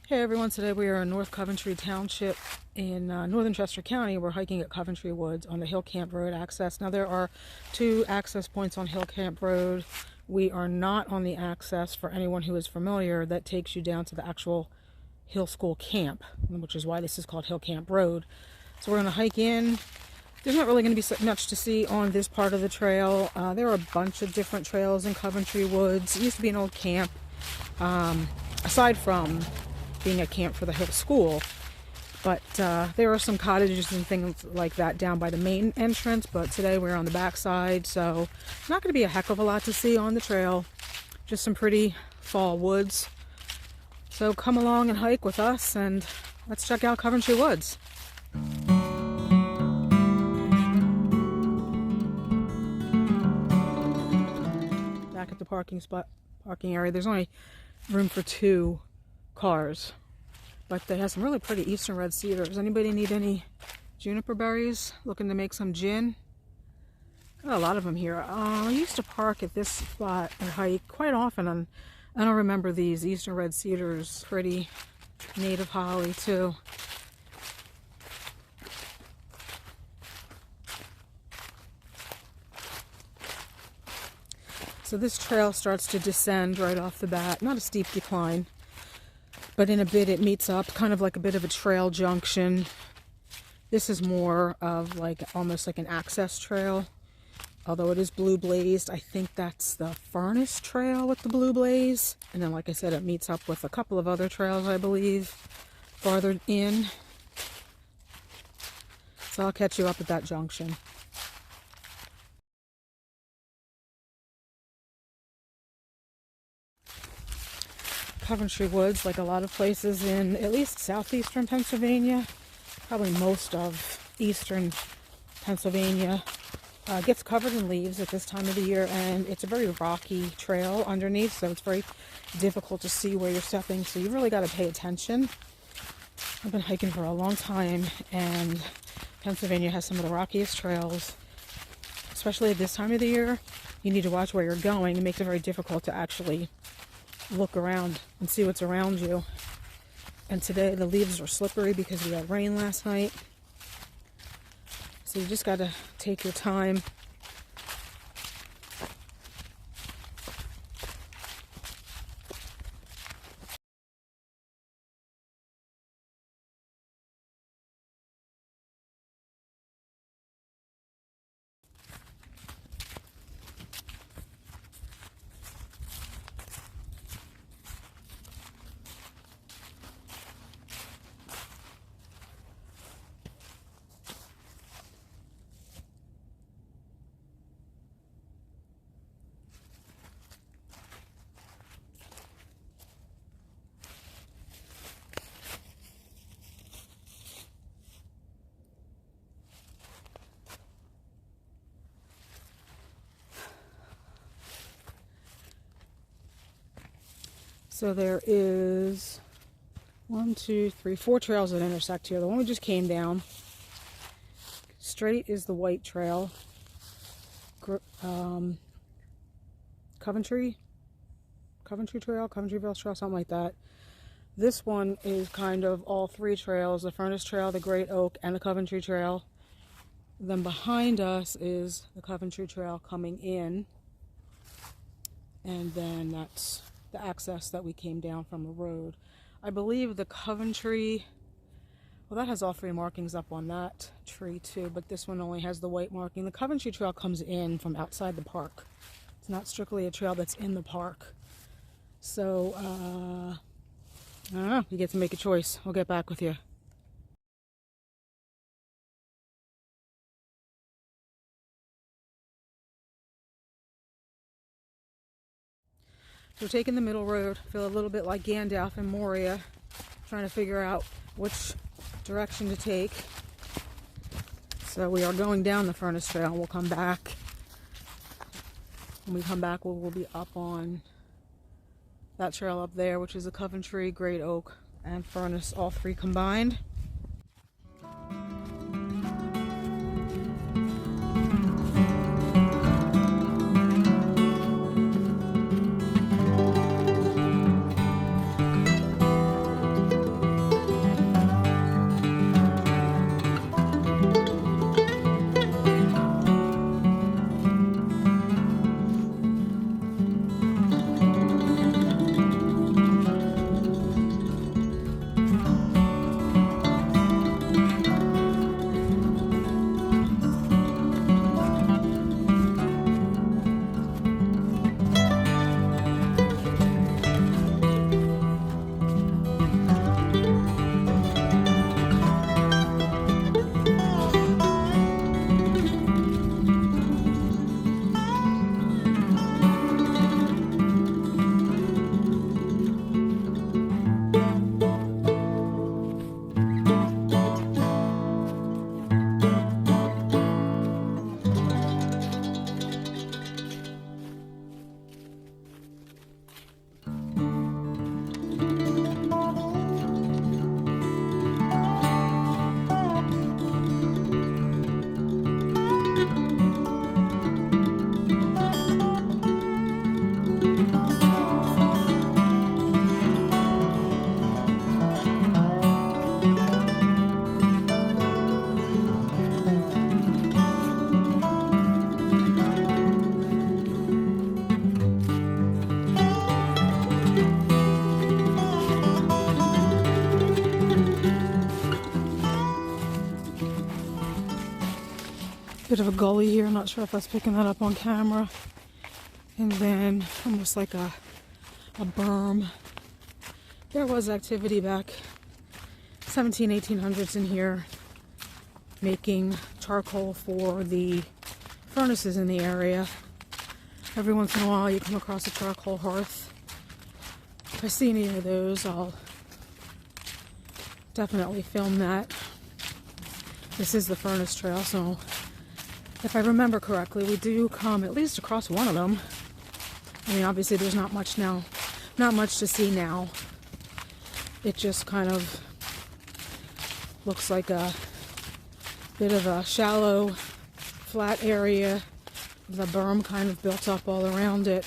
Hey everyone, today we are in North Coventry Township in northern Chester County. We're hiking at Coventry Woods on the Hill Camp Road access. Now there are two access points on Hill Camp Road. We are not on the access, for anyone who is familiar, that takes you down to the actual Hill School Camp, which is why this is called Hill Camp Road. So we're going to hike in. There's not really going to be much to see on this part of the trail. There are a bunch of different trails in Coventry Woods. It used to be an old camp, aside from being a camp for the Hill School. But there are some cottages and things like that down by the main entrance, but today we're on the back side, so not going to be a heck of a lot to see on the trail. Just some pretty fall woods. So come along and hike with us, and let's check out Coventry Woods. Back at the parking area, there's only room for 2 cars, but they have some really pretty eastern red cedars. Anybody need any juniper berries? Looking to make some gin? Got a lot of them here. I used to park at this spot and hike quite often, and I don't remember these eastern red cedars. Pretty native holly too. So this trail starts to descend right off the bat. Not a steep decline, but in a bit it meets up, kind of like a bit of a trail junction. This is more of like almost like an access trail, although it is blue blazed. I think that's the Furnace Trail with the blue blaze. And then, like I said, it meets up with a couple of other trails, I believe, farther in. So I'll catch you up at that junction. Coventry Woods, like a lot of places in at least southeastern Pennsylvania, probably most of eastern Pennsylvania, gets covered in leaves at this time of the year, and it's a very rocky trail underneath, so it's very difficult to see where you're stepping, so you really got to pay attention. I've been hiking for a long time, and Pennsylvania has some of the rockiest trails, especially at this time of the year. You need to watch where you're going. It makes it very difficult to actually look around and see what's around you. And today the leaves are slippery because we had rain last night, so you just got to take your time. So there is 1, 2, 3, 4 trails that intersect here. The one we just came down straight is the White Trail, Coventry Trail, Coventryville Trail, something like that. This one is kind of all 3 trails: the Furnace Trail, the Great Oak, and the Coventry Trail. Then behind us is the Coventry Trail coming in, and then that's the access that we came down from the road. I believe the Coventry, well, that has all 3 markings up on that tree too, but this one only has the white marking. The Coventry Trail comes in from outside the park. It's not strictly a trail that's in the park. So, I don't know, you get to make a choice. I'll get back with you. We're taking the middle road. Feel a little bit like Gandalf and Moria, trying to figure out which direction to take. So we are going down the Furnace Trail. We'll come back. When we come back, we'll be up on that trail up there, which is the Coventry, Great Oak, and Furnace, all 3 combined. Bit of a gully here. I'm not sure if I was picking that up on camera. And then almost like a berm. There was activity back 1800s in here, making charcoal for the furnaces in the area. Every once in a while you come across a charcoal hearth. If I see any of those, I'll definitely film that. This is the furnace trail, so if I remember correctly, we do come at least across one of them. I mean, obviously there's not much now, not much to see now. It just kind of looks like a bit of a shallow, flat area. The berm kind of built up all around it.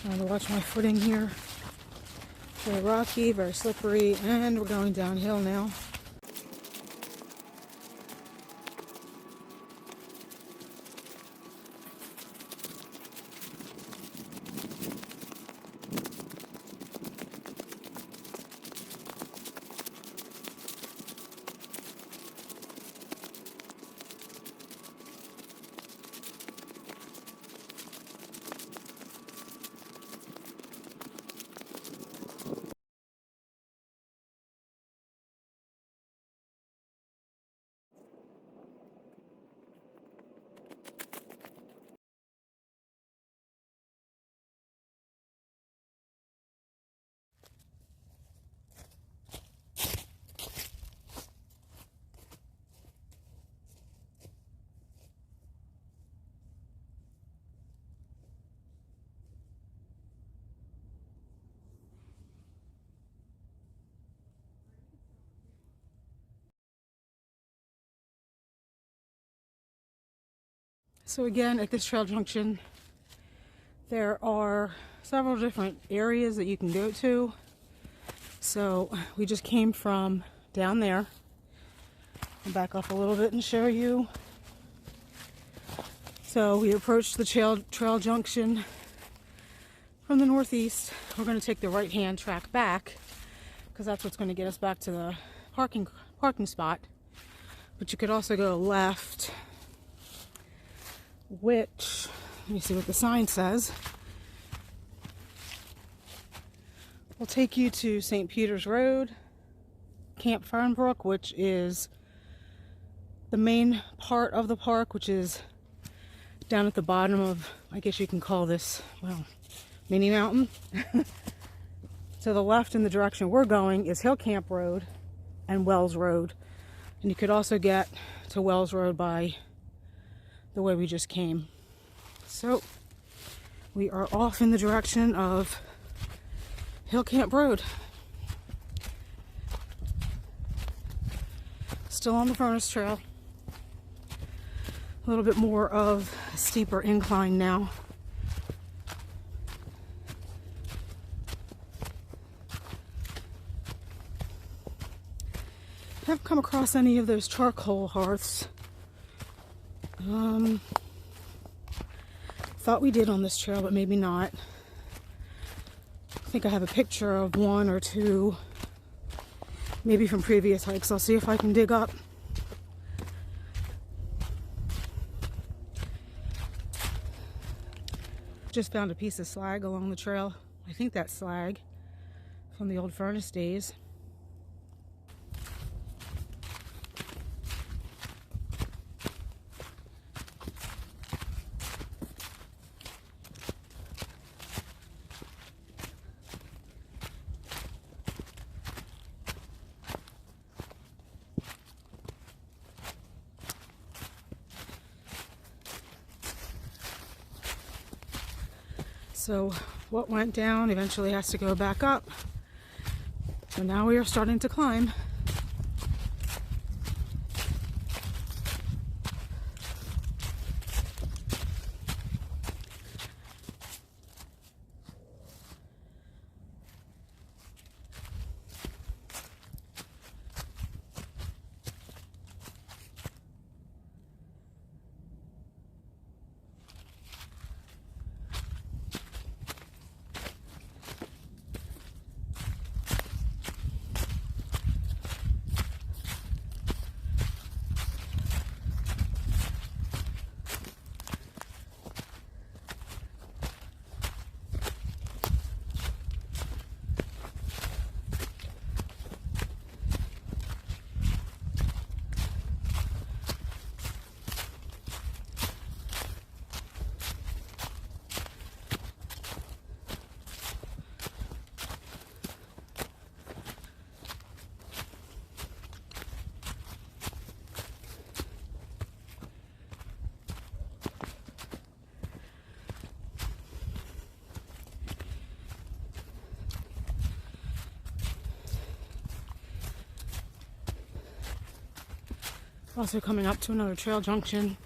Trying to watch my footing here. Very rocky, very slippery, and we're going downhill now. So again, at this trail junction, there are several different areas that you can go to. So we just came from down there. I'll back up a little bit and show you. So we approached the trail junction from the northeast. We're going to take the right-hand track back because that's what's going to get us back to the parking spot. But you could also go left, which, let me see what the sign says. We'll take you to St. Peter's Road, Camp Fernbrook, which is the main part of the park, which is down at the bottom of, I guess you can call this, well, mini mountain. To the left in the direction we're going is Hill Camp Road and Wells Road. And you could also get to Wells Road by the way we just came. So we are off in the direction of Hill Camp Road. Still on the furnace trail. A little bit more of a steeper incline now. Haven't come across any of those charcoal hearths. Thought we did on this trail, but maybe not. I think I have a picture of one or two, maybe from previous hikes. I'll see if I can dig up. Just found a piece of slag along the trail. I think that's slag from the old furnace days. So what went down eventually has to go back up. So now we are starting to climb. Also coming up to another trail junction.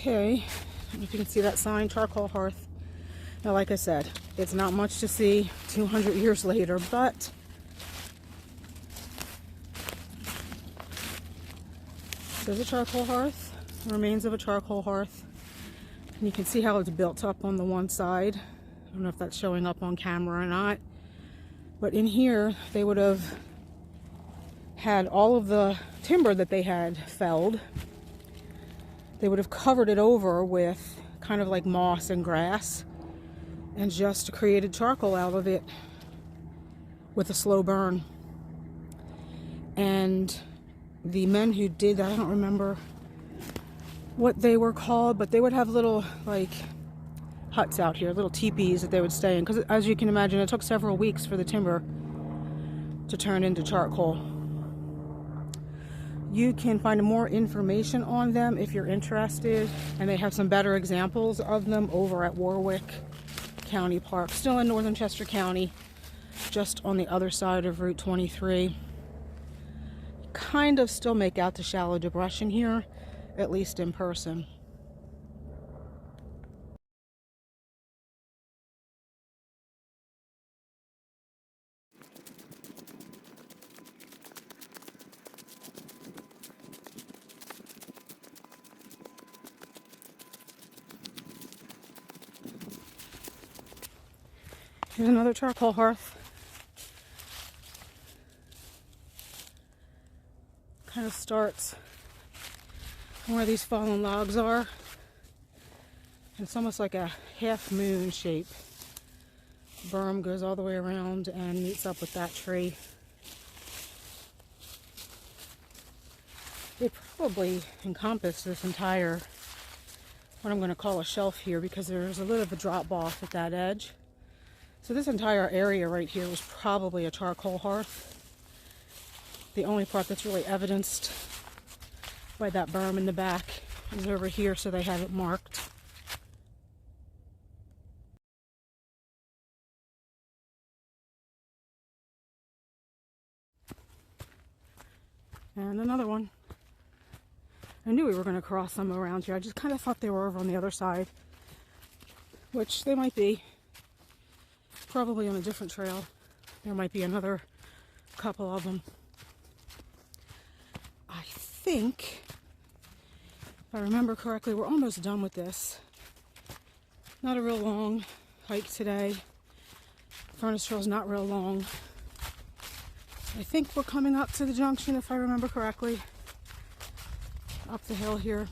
Okay, I don't know if you can see that sign, charcoal hearth. Now, like I said, it's not much to see 200 years later, but there's a charcoal hearth, remains of a charcoal hearth. And you can see how it's built up on the one side. I don't know if that's showing up on camera or not. But in here, they would have had all of the timber that they had felled. They would have covered it over with kind of like moss and grass and just created charcoal out of it with a slow burn. And the men who did that, I don't remember what they were called, but they would have little like huts out here, little teepees that they would stay in, because as you can imagine, it took several weeks for the timber to turn into charcoal. You can find more information on them if you're interested, and they have some better examples of them over at Warwick County Park, still in northern Chester County, just on the other side of Route 23. Kind of still make out the shallow depression here, at least in person. Here's another charcoal hearth. Kind of starts where these fallen logs are. It's almost like a half moon shape. Berm goes all the way around and meets up with that tree. They probably encompass this entire, what I'm going to call a shelf here, because there's a little of a drop off at that edge. So this entire area right here was probably a charcoal hearth. The only part that's really evidenced by that berm in the back is over here, so they have it marked. And another one. I knew we were going to cross some around here. I just kind of thought they were over on the other side, which they might be. Probably on a different trail. There might be another couple of them. I think If I remember correctly, we're almost done with this. Not a real long hike today. Furnace Trail's not real long. I think we're coming up to the junction, if I remember correctly. Up the hill here.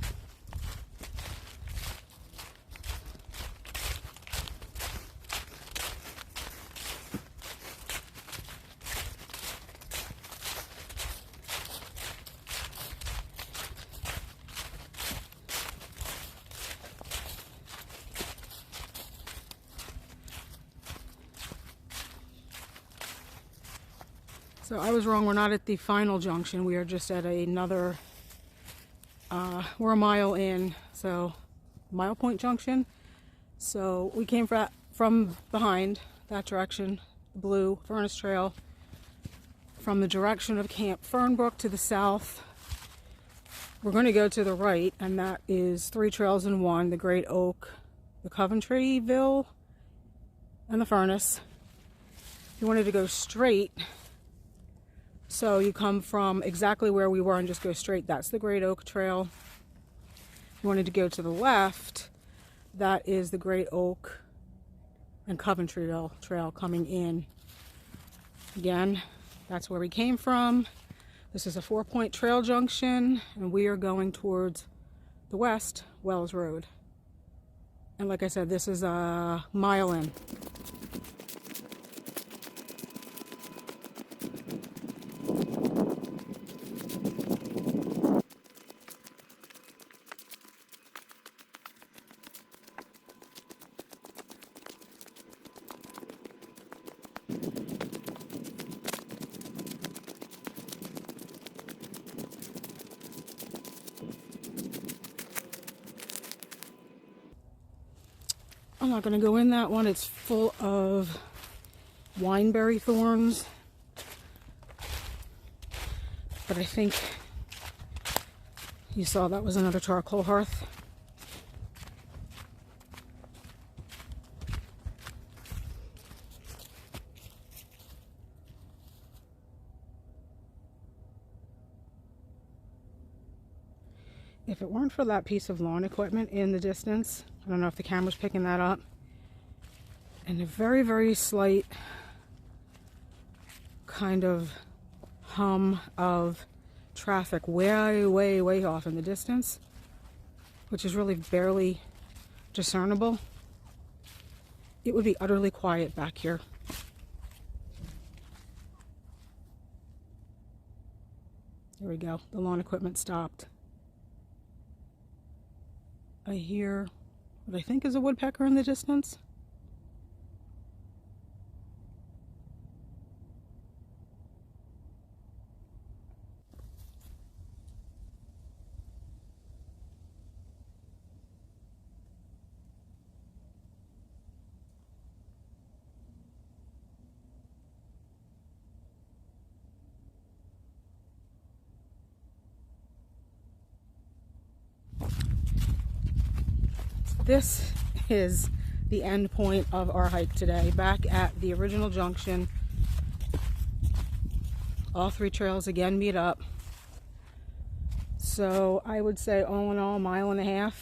So I was wrong, we're not at the final junction, we are just at another, we're a mile in, so Mile Point Junction. So we came from behind, that direction, blue Furnace Trail, from the direction of Camp Fernbrook to the south. We're going to go to the right, and that is 3 trails in one, the Great Oak, the Coventryville, and the Furnace. If you wanted to go straight, so you come from exactly where we were and just go straight, that's the Great Oak Trail. If you wanted to go to the left, that is the Great Oak and Coventryville Trail coming in. Again, that's where we came from. This is a 4-point trail junction, and we are going towards the west, Wells Road. And like I said, this is a mile in. I'm not going to go in that one. It's full of wineberry thorns. But I think you saw that was another charcoal hearth. If it weren't for that piece of lawn equipment in the distance, I don't know if the camera's picking that up, and a very, very slight kind of hum of traffic way, way, way off in the distance, which is really barely discernible, it would be utterly quiet back here. There we go. The lawn equipment stopped. I hear what I think is a woodpecker in the distance. This is the end point of our hike today, back at the original junction. All 3 trails again meet up. So I would say all in all, 1.5 miles.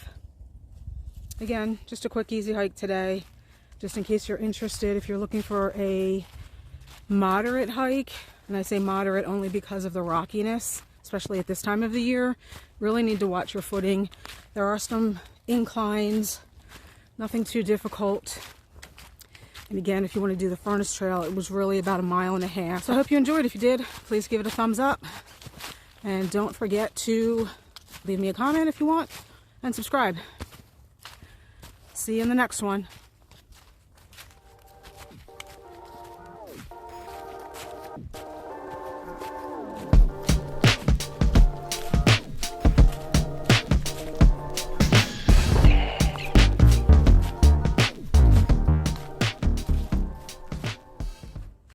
Again, just a quick, easy hike today. Just in case you're interested, if you're looking for a moderate hike, and I say moderate only because of the rockiness, especially at this time of the year, really need to watch your footing. There are some inclines, nothing too difficult. And again, if you want to do the Furnace Trail, it was really about 1.5 miles. So I hope you enjoyed. If you did, please give it a thumbs up. And don't forget to leave me a comment if you want, and subscribe. See you in the next one.